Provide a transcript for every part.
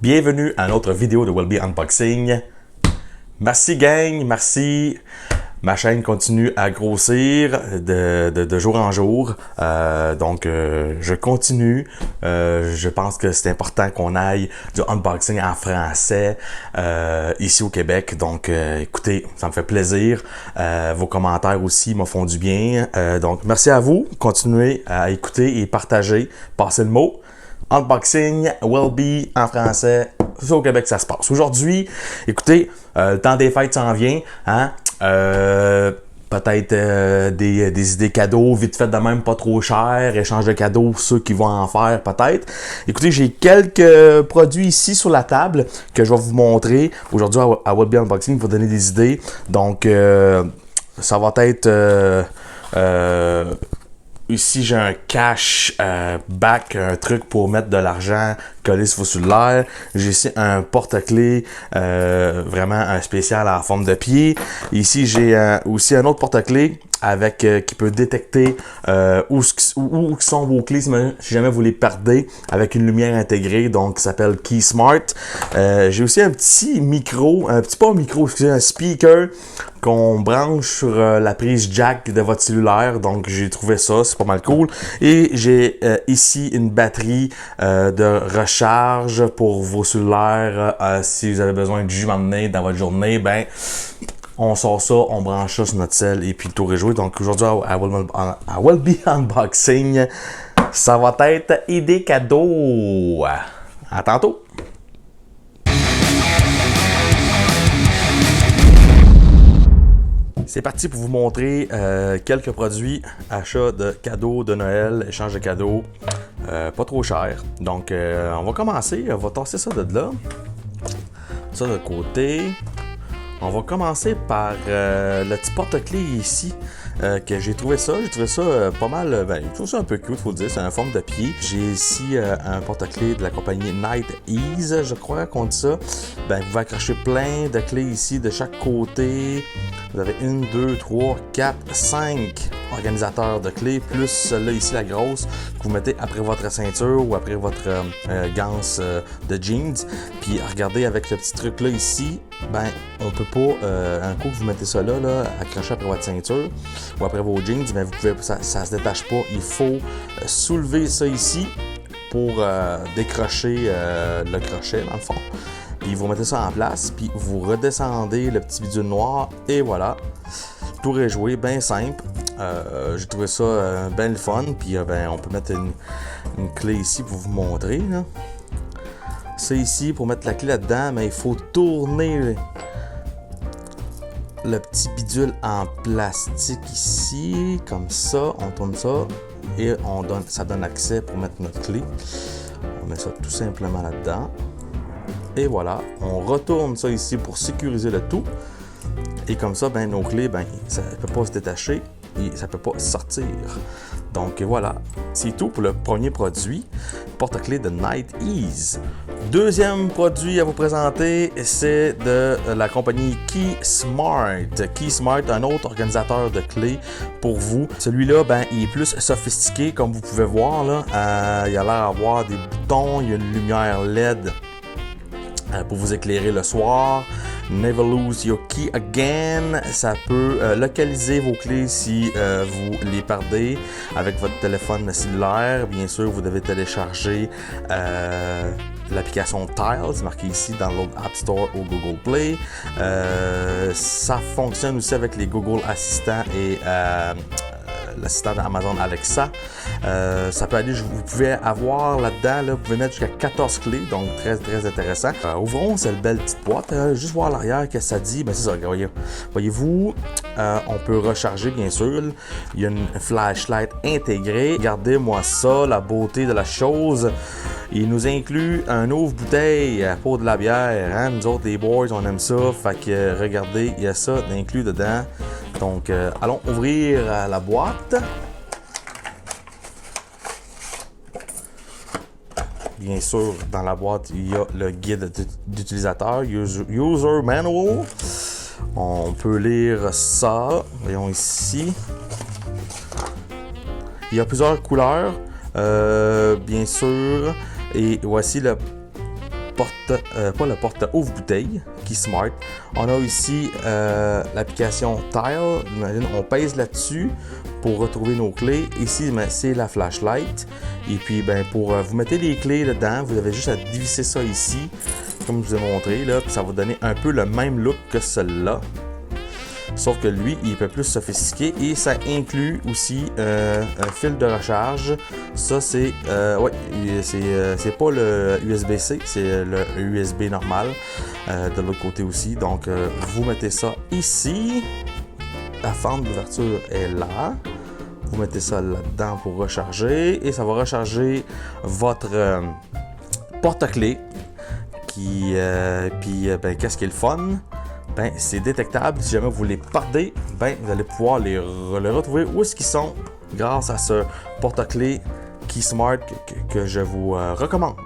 Bienvenue à une autre vidéo de Welby Unboxing. Merci gang, merci. Ma chaîne continue à grossir de jour en jour. Je continue. Je pense que c'est important qu'on aille du unboxing en français ici au Québec. Donc, écoutez, ça me fait plaisir. Vos commentaires aussi me font du bien. Donc, merci à vous. Continuez à écouter et partager. Passez le mot. Unboxing, Welby en français, c'est au Québec que ça se passe. Aujourd'hui, écoutez, le temps des fêtes s'en vient, hein? Peut-être des idées cadeaux, vite fait de même, pas trop cher, échange de cadeaux, ceux qui vont en faire peut-être. Écoutez, j'ai quelques produits ici sur la table que je vais vous montrer aujourd'hui à Welby Unboxing pour donner des idées. Donc, ça va être... Ici, j'ai un cash back, un truc pour mettre de l'argent collé sur vos cellulaires. J'ai ici un porte-clés, vraiment un spécial à forme de pied. Ici, j'ai aussi un autre porte-clés avec qui peut détecter où sont vos clés si jamais vous les perdez, avec une lumière intégrée, donc qui s'appelle Key Smart. J'ai aussi un petit micro, un speaker qu'on branche sur la prise jack de votre cellulaire. Donc j'ai trouvé ça, c'est pas mal cool. Et j'ai ici une batterie de recharge pour vos cellulaires. Si vous avez besoin de jus m'emmener dans votre journée, ben on sort ça, on branche ça sur notre cell et puis le tour est joué. Donc aujourd'hui à Welby Unboxing, ça va être idée cadeau. À tantôt! C'est parti pour vous montrer quelques produits, achats de cadeaux de Noël, échange de cadeaux, pas trop cher. Donc on va commencer, on va tasser ça de là, ça de côté. On va commencer par le petit porte-clés ici, que j'ai trouvé ça pas mal, je trouve ça un peu cute, faut le dire, c'est en forme de pied. J'ai ici un porte-clés de la compagnie Night Ease, je crois qu'on dit ça. Vous pouvez accrocher plein de clés ici de chaque côté. Vous avez 1, 2, 3, 4, 5 organisateurs de clés, plus celle-là ici, la grosse, que vous mettez après votre ceinture ou après votre ganse de jeans. Puis regardez, avec le petit truc là ici, on peut pas, un coup que vous mettez ça là, accroché après votre ceinture ou après vos jeans, vous pouvez, ça se détache pas. Il faut soulever ça ici pour décrocher le crochet dans le fond. Puis vous mettez ça en place, puis vous redescendez le petit bidule noir, et voilà. Tout est joué, bien simple. J'ai trouvé ça bien le fun, puis on peut mettre une clé ici pour vous montrer. Là. Ça ici, pour mettre la clé là-dedans, mais il faut tourner le petit bidule en plastique ici, comme ça. On tourne ça, et ça donne accès pour mettre notre clé. On met ça tout simplement là-dedans. Et voilà, on retourne ça ici pour sécuriser le tout. Et comme ça, nos clés, ça ne peut pas se détacher et ça ne peut pas sortir. Donc voilà, c'est tout pour le premier produit, porte-clés de Night Ease. Deuxième produit à vous présenter, c'est de la compagnie Key Smart. Key Smart, un autre organisateur de clés pour vous. Celui-là, il est plus sophistiqué, comme vous pouvez voir. Là. Il a l'air d'avoir des boutons, il y a une lumière LED pour vous éclairer le soir. Never lose your key again. Ça peut localiser vos clés si vous les perdez avec votre téléphone cellulaire. Bien sûr, vous devez télécharger l'application Tiles, marquée ici dans l'autre App Store ou Google Play. Ça fonctionne aussi avec les Google Assistants et l'assistant d'Amazon Alexa. Ça peut aller, vous pouvez avoir là-dedans, vous pouvez mettre jusqu'à 14 clés, donc très très intéressant. Ouvrons cette belle petite boîte, juste voir l'arrière, qu'est-ce que ça dit. C'est ça, voyez-vous, on peut recharger bien sûr. Il y a une flashlight intégrée. Regardez-moi ça, la beauté de la chose. Il nous inclut un ouvre-bouteille pour de la bière. Hein? Nous autres, les boys, on aime ça. Fait que regardez, il y a ça d'inclus dedans. Donc, allons ouvrir la boîte. Bien sûr, dans la boîte, il y a le guide d'utilisateur, User Manual. On peut lire ça. Voyons ici. Il y a plusieurs couleurs, bien sûr. Et voici le ouvre-bouteille Keysmart. On a ici l'application Tile. On pèse là-dessus pour retrouver nos clés. Ici, c'est la flashlight. Et puis, pour vous mettez les clés dedans, vous avez juste à dévisser ça ici, comme je vous ai montré, là, puis ça va donner un peu le même look que celui-là. Sauf que lui, il est un peu plus sophistiqué et ça inclut aussi un fil de recharge. Ça, c'est c'est pas le USB-C, c'est le USB normal de l'autre côté aussi. Donc, vous mettez ça ici. La fente d'ouverture est là. Vous mettez ça là-dedans pour recharger et ça va recharger votre porte-clés. Qu'est-ce qui est le fun? C'est détectable. Si jamais vous les perdez, vous allez pouvoir les retrouver où est-ce qu'ils sont grâce à ce porte-clés Keysmart que je vous recommande.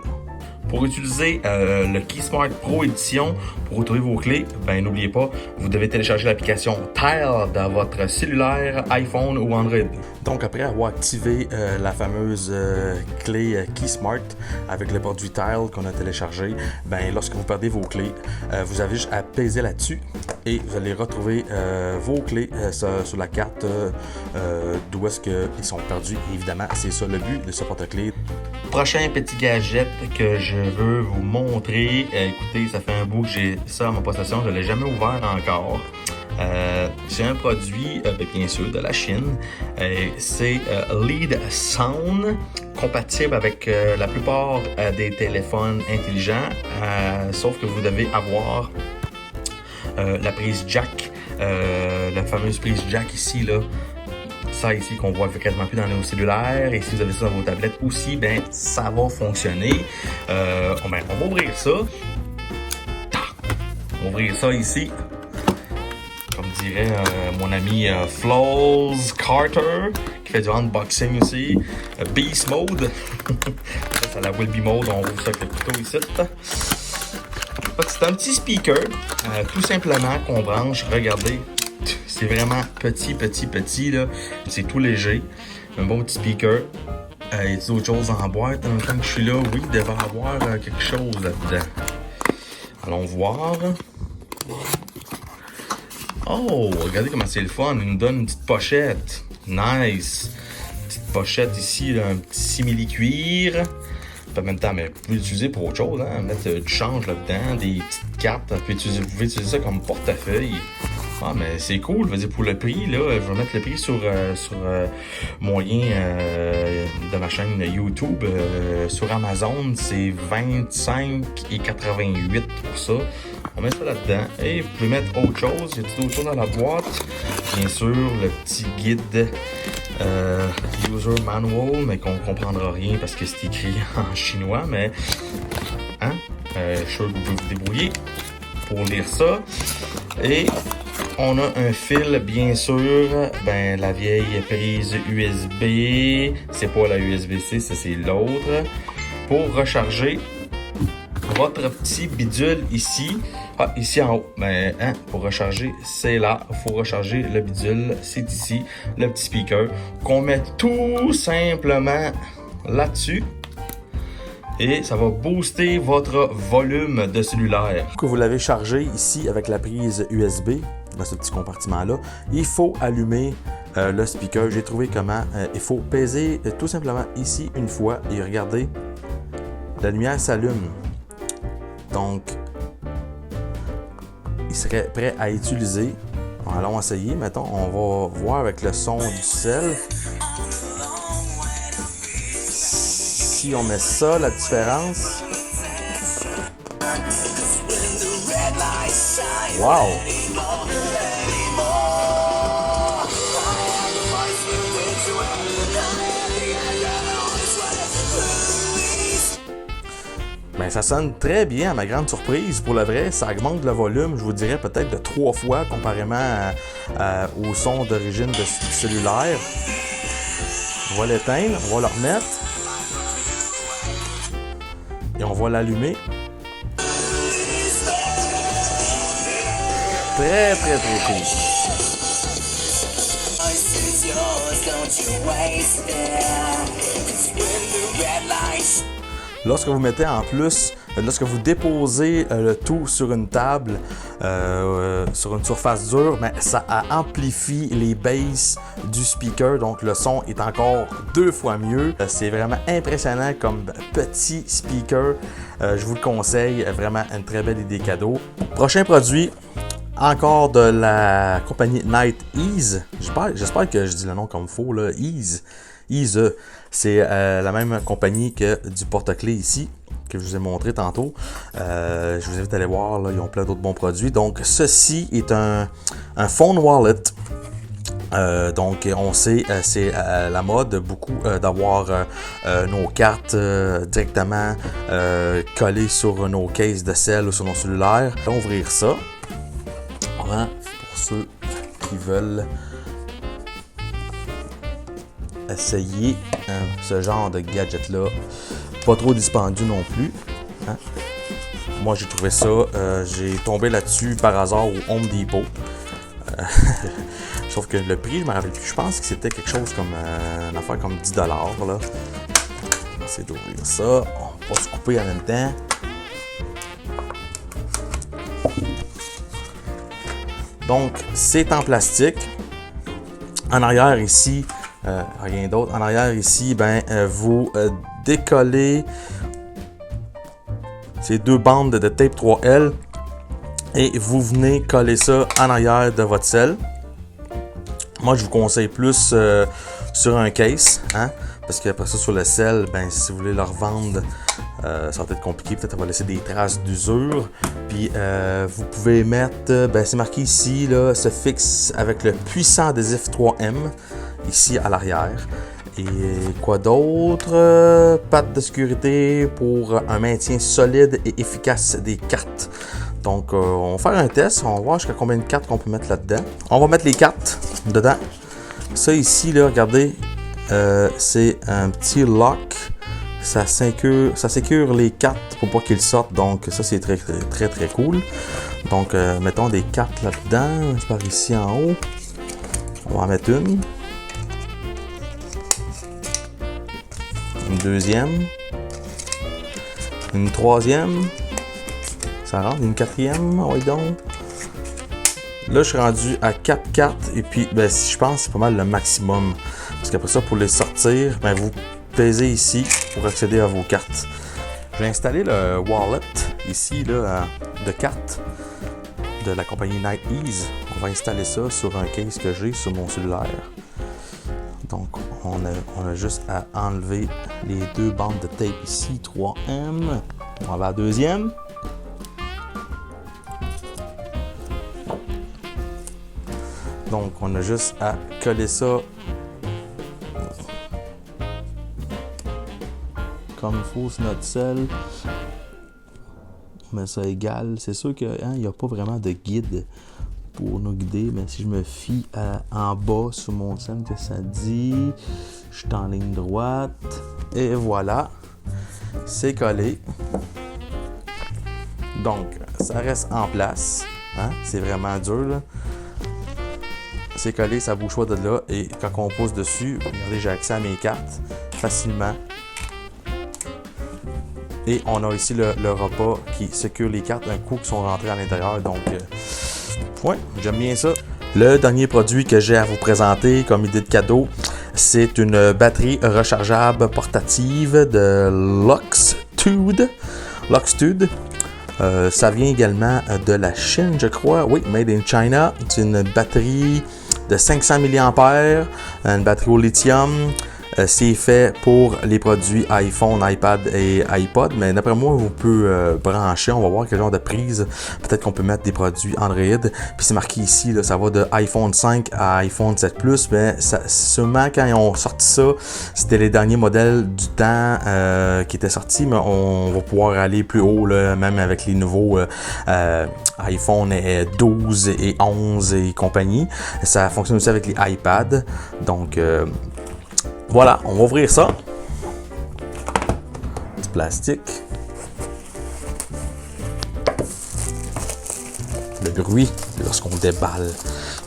Pour utiliser le Keysmart Pro Edition pour retrouver vos clés, n'oubliez pas, vous devez télécharger l'application Tile dans votre cellulaire, iPhone ou Android. Donc après avoir activé la fameuse clé Keysmart avec le produit Tile qu'on a téléchargé, lorsque vous perdez vos clés, vous avez juste à peser là-dessus et vous allez retrouver vos clés sur la carte d'où est-ce qu'ils sont perdus. Et évidemment, c'est ça le but de ce porte-clés. Prochain petit gadget que je veux vous montrer. Écoutez, ça fait un bout que j'ai ça en ma possession, je ne l'ai jamais ouvert encore. C'est un produit, bien sûr, de la Chine. C'est Lead Sound, compatible avec la plupart des téléphones intelligents, sauf que vous devez avoir la prise jack, la fameuse prise jack ici, là. Ça ici qu'on voit quasiment plus dans nos cellulaires, et si vous avez ça dans vos tablettes aussi, ça va fonctionner. On va ouvrir ça. On va ouvrir ça ici. Comme dirait mon ami Flows Carter, qui fait du unboxing aussi. Beast Mode. Ça la Will Be Mode, on ouvre ça avec le couteau ici. C'est un petit speaker, tout simplement qu'on branche. Regardez. C'est vraiment petit, là. C'est tout léger. Un bon petit speaker. Y a-t-il d'autres choses en boîte? En même temps que je suis là, oui, il devrait y avoir quelque chose là-dedans. Allons voir. Oh, regardez comment c'est le fun. Il nous donne une petite pochette. Nice. Petite pochette ici, là, un petit simili-cuir. En même temps, mais vous pouvez l'utiliser pour autre chose, hein. Mettre du change là-dedans, des petites cartes. Vous pouvez utiliser ça comme portefeuille. Ah, mais c'est cool, je veux dire, pour le prix, là, je vais mettre le prix sur mon lien de ma chaîne YouTube. Sur Amazon, c'est 25,88 pour ça. On met ça là-dedans. Et vous pouvez mettre autre chose. Il y a d'autres choses dans la boîte. Bien sûr, le petit guide User Manual, mais qu'on ne comprendra rien parce que c'est écrit en chinois, mais je suis sûr que vous pouvez vous débrouiller pour lire ça. Et on a un fil, bien sûr, la vieille prise USB, c'est pas la USB-C, ça c'est l'autre, pour recharger votre petit bidule ici. Ah, ici en haut, pour recharger, c'est là, il faut recharger le bidule, c'est ici, le petit speaker, qu'on met tout simplement là-dessus. Et ça va booster votre volume de cellulaire. Que vous l'avez chargé ici avec la prise USB, dans ce petit compartiment-là, il faut allumer le speaker. J'ai trouvé comment. Il faut peser tout simplement ici une fois et regardez, la lumière s'allume. Donc, il serait prêt à utiliser. Allons essayer. Mettons, on va voir avec le son du sel. Si on met ça, la différence. Wow! Ça sonne très bien à ma grande surprise. Pour le vrai, ça augmente le volume, je vous dirais peut-être de 3 fois comparément au son d'origine du cellulaire. On va l'éteindre, on va le remettre. Et on va l'allumer. Très cool. Lorsque vous mettez en plus lorsque vous déposez le tout sur une table, sur une surface dure, ben, ça amplifie les basses du speaker, donc le son est encore 2 fois mieux. C'est vraiment impressionnant comme petit speaker. Je vous le conseille, vraiment une très belle idée cadeau. Prochain produit, encore de la compagnie NightEase. J'espère que je dis le nom comme il faut, là. Ease. C'est la même compagnie que du porte-clés ici, que je vous ai montré tantôt. Je vous invite à aller voir, là, ils ont plein d'autres bons produits. Donc, ceci est un phone wallet. Donc, on sait, c'est la mode, beaucoup d'avoir nos cartes directement collées sur nos cases de sel ou sur nos cellulaires. On va ouvrir ça. Pour ceux qui veulent essayer ce genre de gadget-là, pas trop dispendieux non plus. Hein? Moi, j'ai trouvé ça, j'ai tombé là-dessus par hasard au Home Depot. Sauf que le prix, je me rappelle plus, je pense que c'était quelque chose comme une affaire comme 10$. Là. On va essayer d'ouvrir ça. On va se couper en même temps. Donc, c'est en plastique. En arrière ici, rien d'autre. En arrière ici, ben, vous décollez ces 2 bandes de tape 3L et vous venez coller ça en arrière de votre sel. Moi, je vous conseille plus sur un case, hein, parce qu'après ça, sur le sel, ben, si vous voulez le revendre, ça va être compliqué. Peut-être ça va laisser des traces d'usure. Puis, vous pouvez mettre, ben, c'est marqué ici, là, se fixe avec le puissant adhésif 3M, ici à l'arrière. Et quoi d'autre? Patte de sécurité pour un maintien solide et efficace des cartes. Donc, on va faire un test. On va voir jusqu'à combien de cartes qu'on peut mettre là-dedans. On va mettre les cartes dedans. Ça ici, là, regardez, c'est un petit lock. Ça sécure les cartes pour pas qu'ils sortent. Donc, ça, c'est très cool. Donc, mettons des cartes là-dedans. Par ici en haut. On va en mettre une. Une deuxième. Une troisième. Ça rentre, une quatrième, oui donc. Là, je suis rendu à 4 cartes et puis, ben, je pense que c'est pas mal le maximum. Parce qu'après ça, pour les sortir, ben, vous pesez ici pour accéder à vos cartes. J'ai installé le wallet ici là, de cartes de la compagnie NightEase. On va installer ça sur un case que j'ai sur mon cellulaire. Donc, on a juste à enlever les 2 bandes de tape ici, 3M. On va à la deuxième. Donc, on a juste à coller ça comme il faut sur notre sel. On met ça égal. C'est sûr qu'il n'y a pas vraiment de guide pour nous guider, mais si je me fie en bas sur mon sel que ça dit, je suis en ligne droite. Et voilà, c'est collé. Donc, ça reste en place. Hein? C'est vraiment dur, là. C'est collé, ça bouge pas de là. Et quand on pose dessus, regardez, j'ai accès à mes cartes facilement. Et on a ici le repas qui sécure les cartes d'un coup qui sont rentrées à l'intérieur. Donc, ouais, j'aime bien ça. Le dernier produit que j'ai à vous présenter comme idée de cadeau, c'est une batterie rechargeable portative de Luxtude. Ça vient également de la Chine, je crois. Oui, made in China. C'est une batterie de 500 mAh, une batterie au lithium. C'est fait pour les produits iPhone, iPad et iPod, mais d'après moi, vous pouvez brancher. On va voir quel genre de prise. Peut-être qu'on peut mettre des produits Android. Puis c'est marqué ici, là, ça va de iPhone 5 à iPhone 7 Plus. Mais sûrement quand ils ont sorti ça, c'était les derniers modèles du temps qui étaient sortis, mais on va pouvoir aller plus haut, là, même avec les nouveaux iPhone 12 et 11 et compagnie. Ça fonctionne aussi avec les iPads. Donc, voilà, on va ouvrir ça. Du plastique. Le bruit lorsqu'on déballe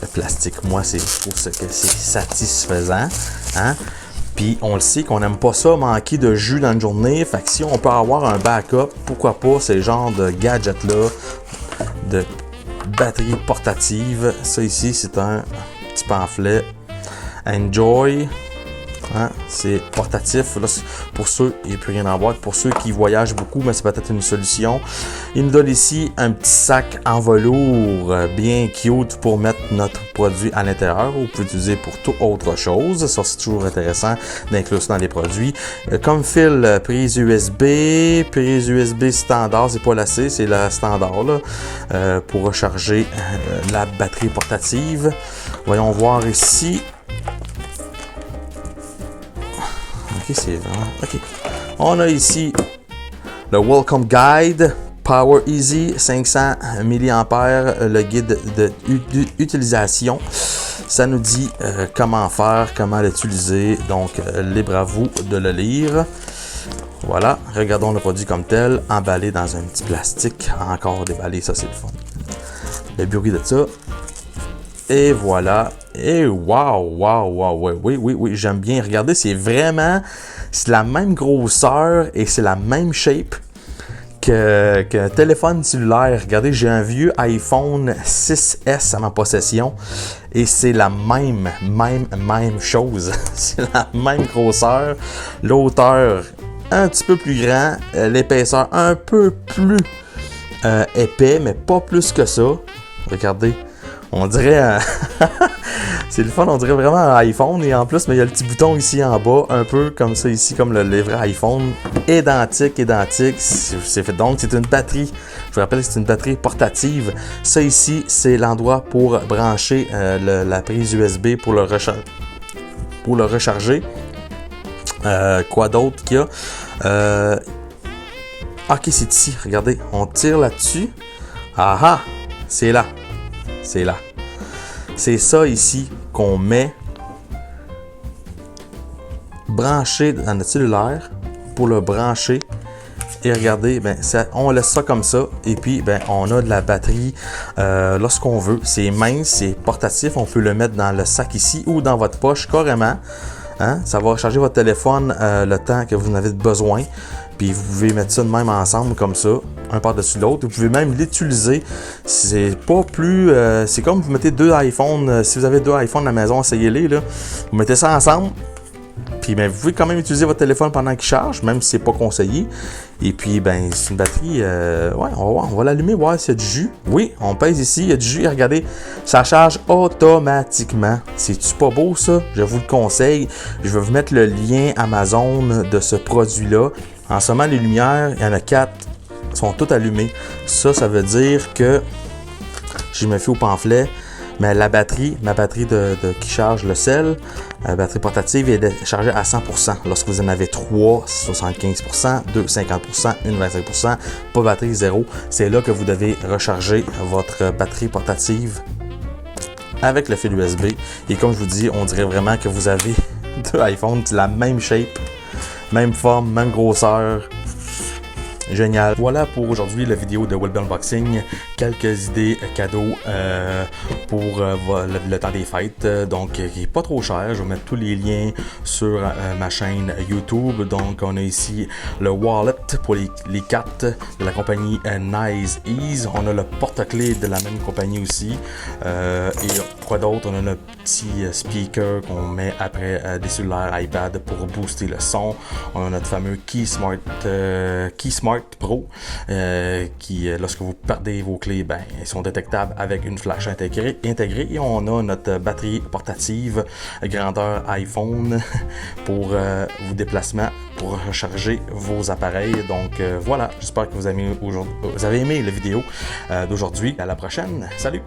le plastique, moi, je trouve que c'est satisfaisant. Hein? Puis on le sait qu'on n'aime pas ça manquer de jus dans une journée. Fait que si on peut avoir un backup, pourquoi pas ces genres de gadgets-là, de batterie portative. Ça ici, c'est un petit pamphlet. Enjoy. Hein? C'est portatif. Là, pour ceux, il n'y a plus rien en boîte. Pour ceux qui voyagent beaucoup, mais c'est peut-être une solution. Il nous donne ici un petit sac en velours bien cute pour mettre notre produit à l'intérieur. Vous pouvez l'utiliser pour toute autre chose. Ça, c'est toujours intéressant d'inclure ça dans les produits. Comme fil, prise USB standard. C'est pas la C, c'est la standard là, pour recharger la batterie portative. Voyons voir ici. Ok, c'est vraiment... Ok. On a ici le Welcome Guide, Power Easy, 500 mAh, le guide d'utilisation. Ça nous dit comment faire, comment l'utiliser. Donc, libre à vous de le lire. Voilà, regardons le produit comme tel, emballé dans un petit plastique. Encore déballé, ça c'est le fun. Le bruit de ça. Et voilà. Et wow, oui, j'aime bien. Regardez, c'est la même grosseur et c'est la même shape qu'un téléphone cellulaire. Regardez, j'ai un vieux iPhone 6S à ma possession et c'est la même chose. C'est la même grosseur. L'hauteur un petit peu plus grand, l'épaisseur un peu plus épais, mais pas plus que ça. Regardez. On dirait, c'est le fun, on dirait vraiment un iPhone et en plus, mais il y a le petit bouton ici en bas, un peu comme ça ici, comme le vrai iPhone, identique. C'est fait donc, c'est une batterie. Je vous rappelle que c'est une batterie portative. Ça ici, c'est l'endroit pour brancher la prise USB pour le recharger. Quoi d'autre qu'il y a? Ok, c'est ici. Regardez, on tire là-dessus. Ah, c'est là. C'est là. C'est ça ici qu'on met branché dans notre cellulaire pour le brancher. Et regardez, ben, on laisse ça comme ça. Et puis, ben, on a de la batterie lorsqu'on veut. C'est mince, c'est portatif. On peut le mettre dans le sac ici ou dans votre poche carrément. Hein? Ça va recharger votre téléphone le temps que vous en avez besoin. Puis vous pouvez mettre ça de même ensemble comme ça, un par-dessus l'autre. Vous pouvez même l'utiliser. C'est pas plus... c'est comme vous mettez deux iPhones. Si vous avez deux iPhones à la maison, essayez-les. Là. Vous mettez ça ensemble. Puis ben, vous pouvez quand même utiliser votre téléphone pendant qu'il charge, même si c'est pas conseillé. Et puis, ben, c'est une batterie... ouais, on va l'allumer, voir s'il y a du jus. Oui, on pèse ici, il y a du jus. Et regardez, ça charge automatiquement. C'est-tu pas beau, ça? Je vous le conseille. Je vais vous mettre le lien Amazon de ce produit-là. En ce moment, les lumières, il y en a 4, sont toutes allumées. Ça veut dire que, je me fie au pamphlet, mais ma batterie qui charge le sel, la batterie portative est chargée à 100%. Lorsque vous en avez 3, 75%, 2, 50%, une 25%, pas batterie, 0. C'est là que vous devez recharger votre batterie portative avec le fil USB. Et comme je vous dis, on dirait vraiment que vous avez deux iPhones, c'est la même shape. Même forme, même grosseur. Génial. Voilà pour aujourd'hui la vidéo de Will Be Unboxing. Quelques idées cadeaux pour le temps des fêtes. Donc, qui n'est pas trop cher. Je vais mettre tous les liens sur ma chaîne YouTube. Donc, on a ici le wallet pour les cartes de la compagnie Nice Ease. On a le porte-clés de la même compagnie aussi. Et quoi d'autre? On a le petit speaker qu'on met après des cellulaires iPad pour booster le son. On a notre fameux Key Smart Pro qui, lorsque vous perdez vos clés, ben, ils sont détectables avec une flash intégrée. Et on a notre batterie portative grandeur iPhone pour vos déplacements, pour recharger vos appareils. Donc voilà, j'espère que vous avez aimé la vidéo d'aujourd'hui. À la prochaine. Salut!